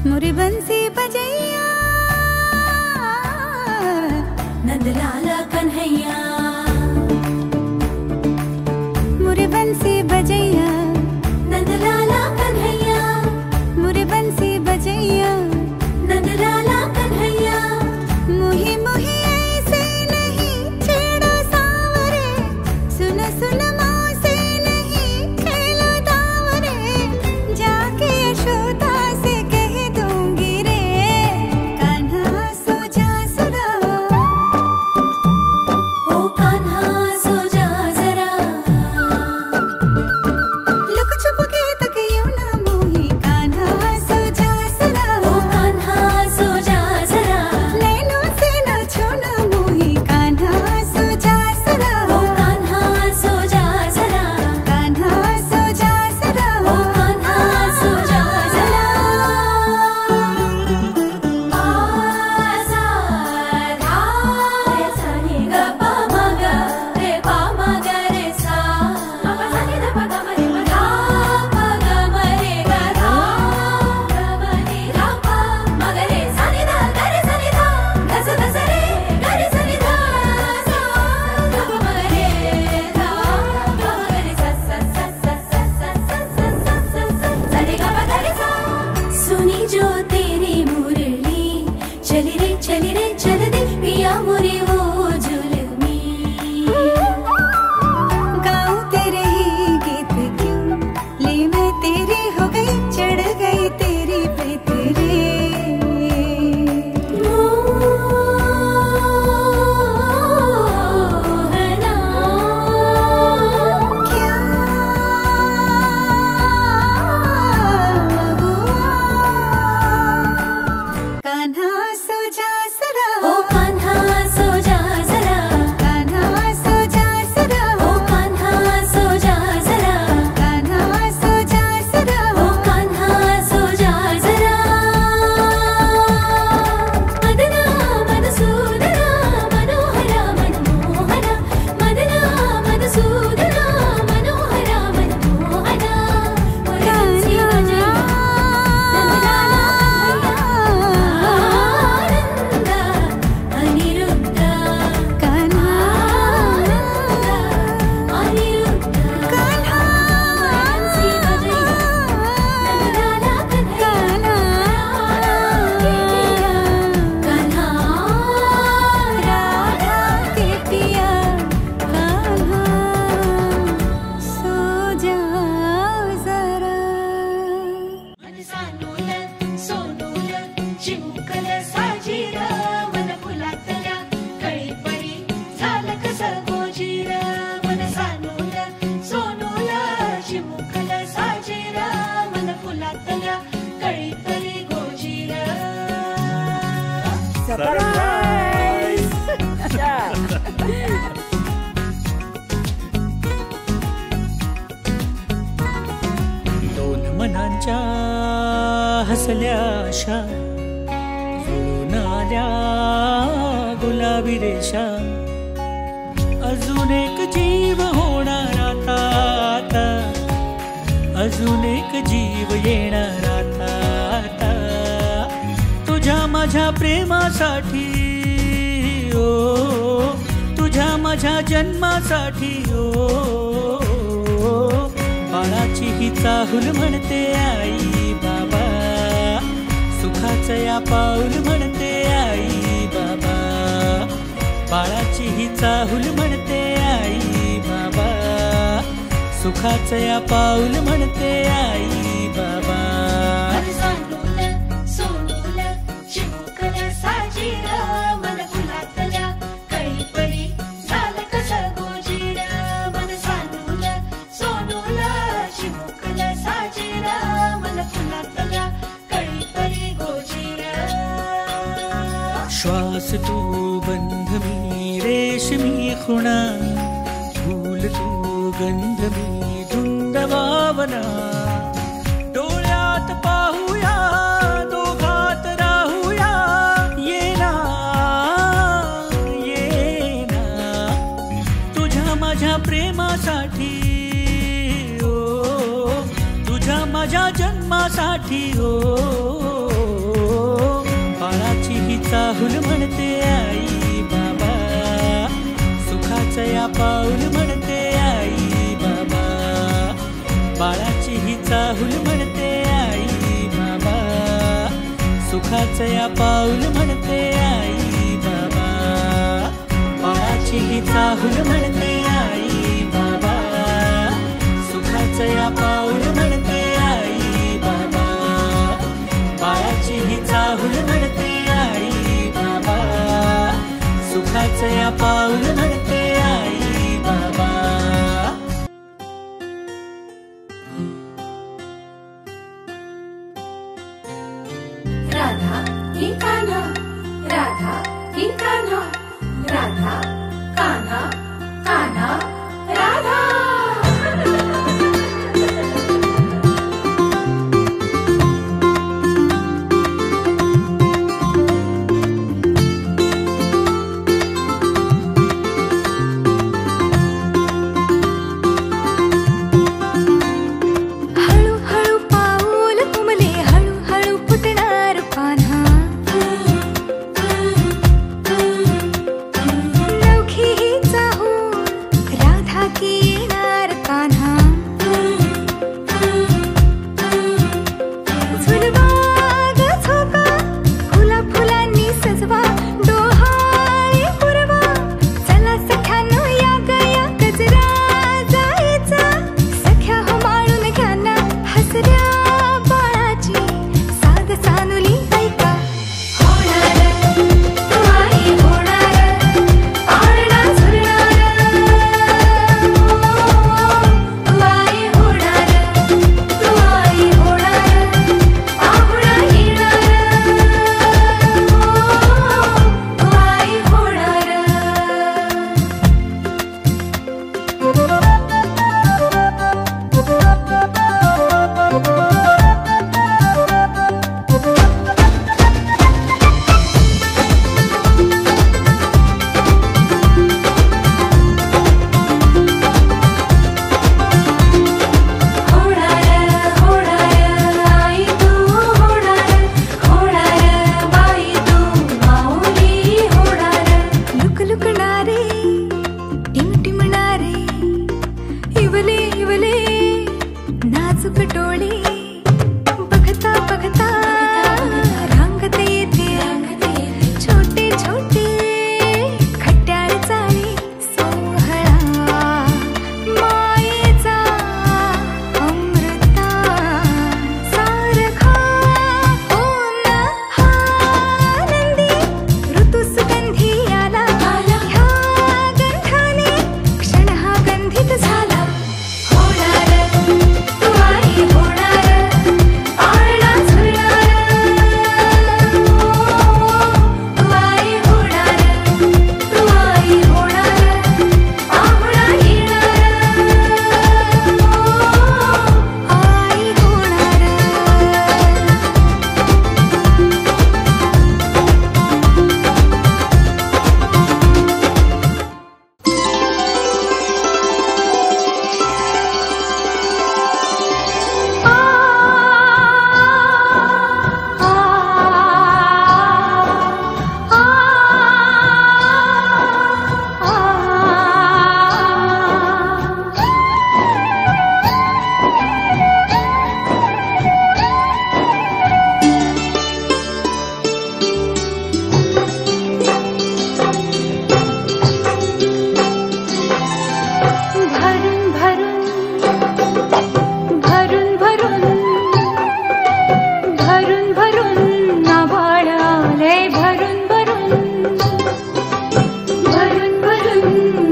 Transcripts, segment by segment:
मोरे बंसी बजैया नंदलाल कन्हैया, मोरे बंसी बजैया नंदलाल कन्हैया, मोरे बंसी बजैया नंदलाल कन्हैया। मुही मुही ऐसे नहीं छेड़ो सावरे, सुन सुन मौसे नहीं खेलो दावरे, जाके यशोदा से कह दूंगी रे, कान्हा सो जा सुना। ओ तिच्या हसल्या आशा जुळून आल्या गुलाबी रेषा. अजून एक जीव होणार आता, आता अजून एक जीव येणार आता, आता तुझ्या माझ्या प्रेमासाठी ओ, तुझ्या माझ्या जन्मासाठी ओ. बाळाची ही चाहूल म्हणते आई बाबा, सुखाचं या पाऊल म्हणते आई बाबा. बाळाची ही चाहूल म्हणते आई बाबा, सुखाचं या पाऊल म्हणते आई बाबा. श्वास तू बंध मी रेशमी खुणा, फूल तू गंध मी धुंद भावना. डोळ्यात पाहूया दोघात राहूया, ये ना ये ना तुझ्या माझ्या प्रेमासाठी ओ, तुझ्या माझ्या जन्मासाठी ओ. बाळाची ही चाहूल म्हणते आई बाबा, सुखाचं या पाऊल म्हणते आई बाबा. बाळाची ही चाहूल म्हणते आई बाबा, सुखाचं या पाऊल म्हणते आई बाबा. बाळाची ही चाहूल म्हणते आई बाबा, सुखाचं या पाऊल म्हणते आई बाबा. बाळाची ही चाहूल म्हणते आई बाबा, सुखाचं या पाऊल म्हणते आई बाबा. राधा की कान्हा, राधा की कान्हा, राधा कान्हा कान्हा.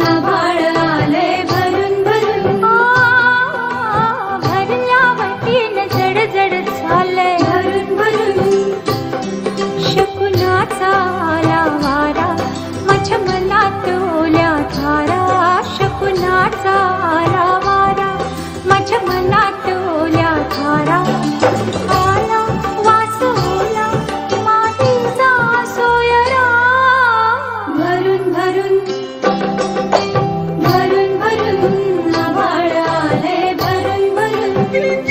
आभाळ आलंय भरून भरून भरल्या वाटेनं जड जड झालंय भरून भरून शकुनाचा आला वारा माझ्या मनात ओल्या धारा शकुनाचा आला वारा माझ्या मनात ओल्या धारा आला वास ओला मातीचा सोयरा भरून भरून भरून भरून आभाळ आलंय भरून भरून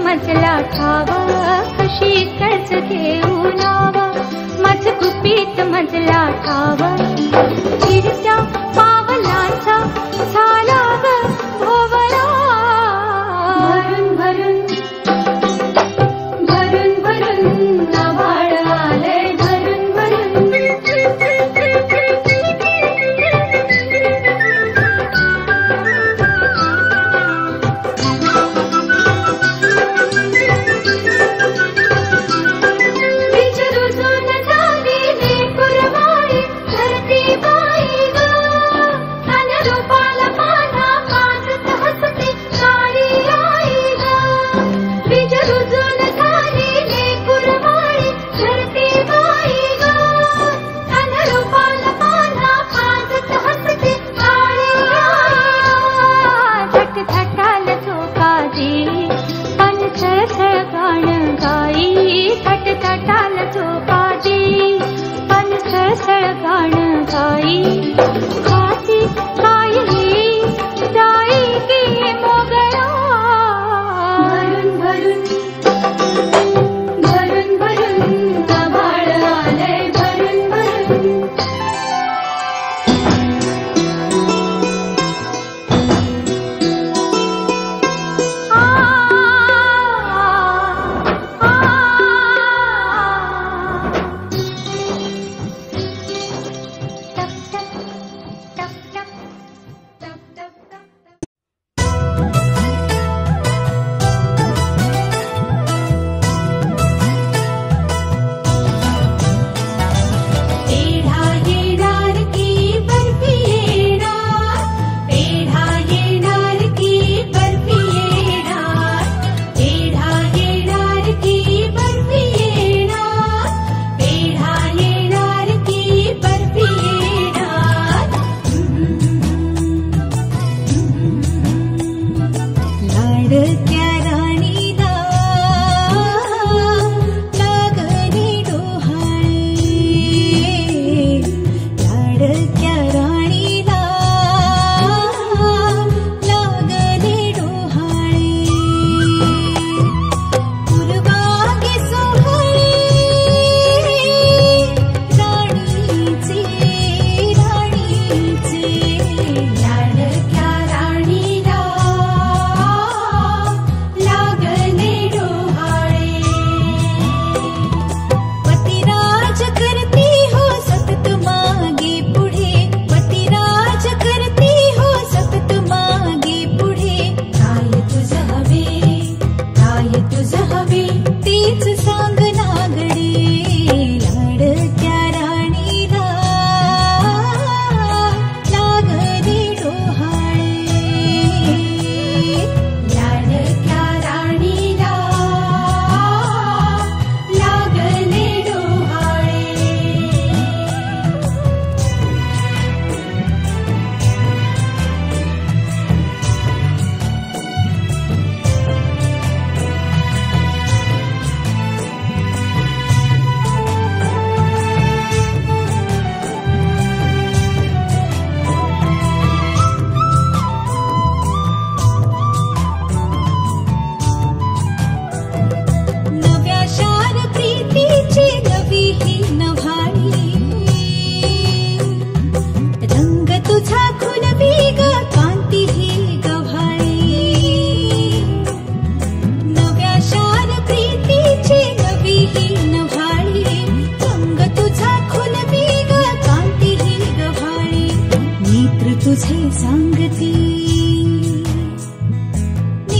मजला ठावा कशी कर्ज घेऊ नावा माझ गुपित मजला ठावा फिरत्या पावलाचा झाला ग भोवरा भरून भरून भरून भरून आभाळ आलंय भरून भरून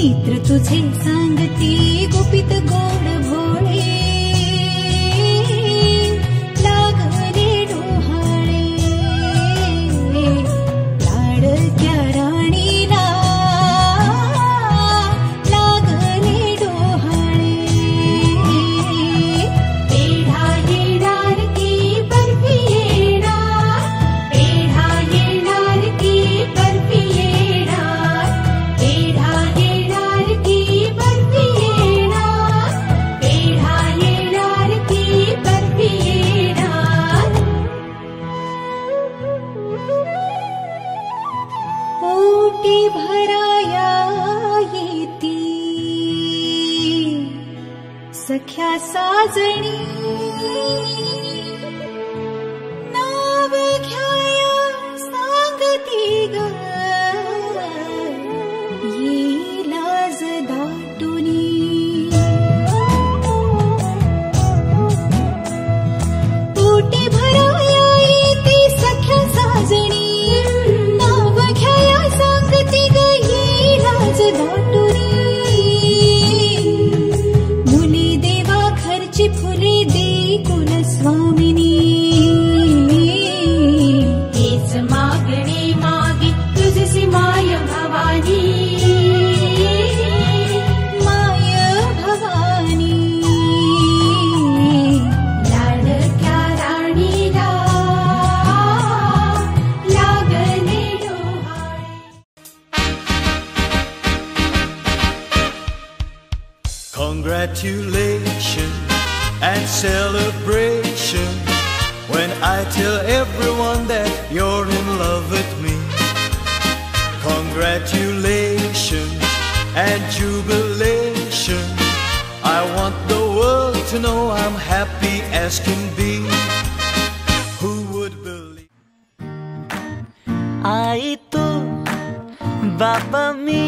नेत्र तुझे सांगते गुपित गोड भोळे लागले डोहाळे लाडक्या राणीला लागले डोहाळे पेढा येणार की बर्फी येणार पेढा येणार की बर्फी येणार पेढा येणार की बर्फी येणार पेढा येणार की बर्फी येणार ओटी भराया येती सख्या साजणी नाव घ्याया सांगती ग ये लाज दाटुनी ओटी भराया येती सख्या साजणी नाव घ्याया सांगती ग ये लाज दाटुनी मुली देवा घरची फुले दे कुलस्वामिनी हेच मागणे मागे तुझसी माय भवानी माय भवानी लाडक्या राणीला लागले डोहाळे Congratulations and celebration when I tell everyone that you're in love with me. Congratulations and jubilation. I want the world to know I'm happy as can be. Who would believe? आई तू बाबा मी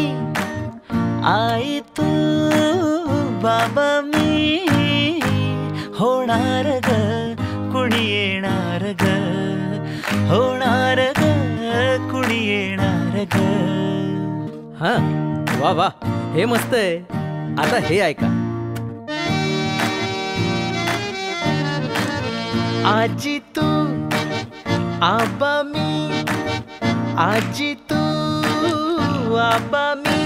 आई तू बाबा मी होणार ग कुणी येणार ग होणार ग कुणी येणार ग. हा वा वा हे मस्त आहे. आता हे ऐका. आजी तू आबा मी आजी तू आबा मी